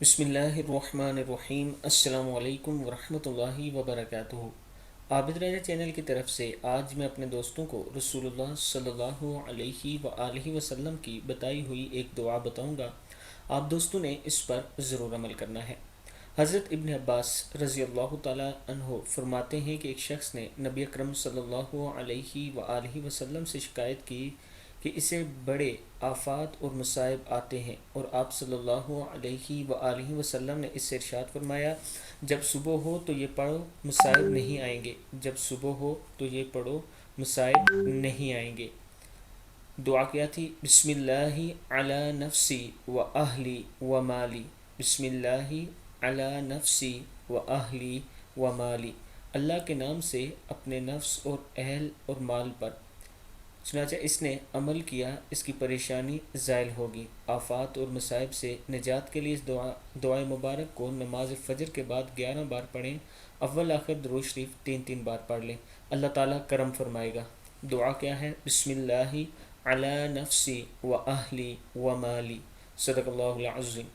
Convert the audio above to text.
بسم اللہ الرحمن الرحیم۔ السلام علیکم ورحمۃ اللہ وبرکاتہ۔ عابد رضا چینل کی طرف سے آج میں اپنے دوستوں کو رسول اللہ صلی اللہ علیہ وآلہ وسلم کی بتائی ہوئی ایک دعا بتاؤں گا۔ آپ دوستوں نے اس پر ضرور عمل کرنا ہے۔ حضرت ابن عباس رضی اللہ تعالیٰ عنہ فرماتے ہیں کہ ایک شخص نے نبی اکرم صلی اللہ علیہ وآلہ وسلم سے شکایت کی کہ اسے بڑے آفات اور مصائب آتے ہیں، اور آپ صلی اللہ علیہ وآلہ وسلم نے اس سے ارشاد فرمایا، جب صبح ہو تو یہ پڑھو مصائب نہیں آئیں گے، جب صبح ہو تو یہ پڑھو مصائب نہیں آئیں گے۔ دعا کیا تھی؟ بسم اللہ علی نفسی و اہلی و مالی، بسم اللہ علی نفسی و اہلی و مالی، اللہ کے نام سے اپنے نفس اور اہل اور مال پر۔ چنانچہ اس نے عمل کیا، اس کی پریشانی زائل ہوگی۔ آفات اور مصائب سے نجات کے لیے اس دعائے مبارک کو نماز فجر کے بعد 11 بار پڑھیں۔ اول آخر درود شریف 3 بار پڑھ لیں، اللہ تعالیٰ کرم فرمائے گا۔ دعا کیا ہے؟ بسم اللہ علی نفسی و اہلی و مالی، صدق اللہ العظیم۔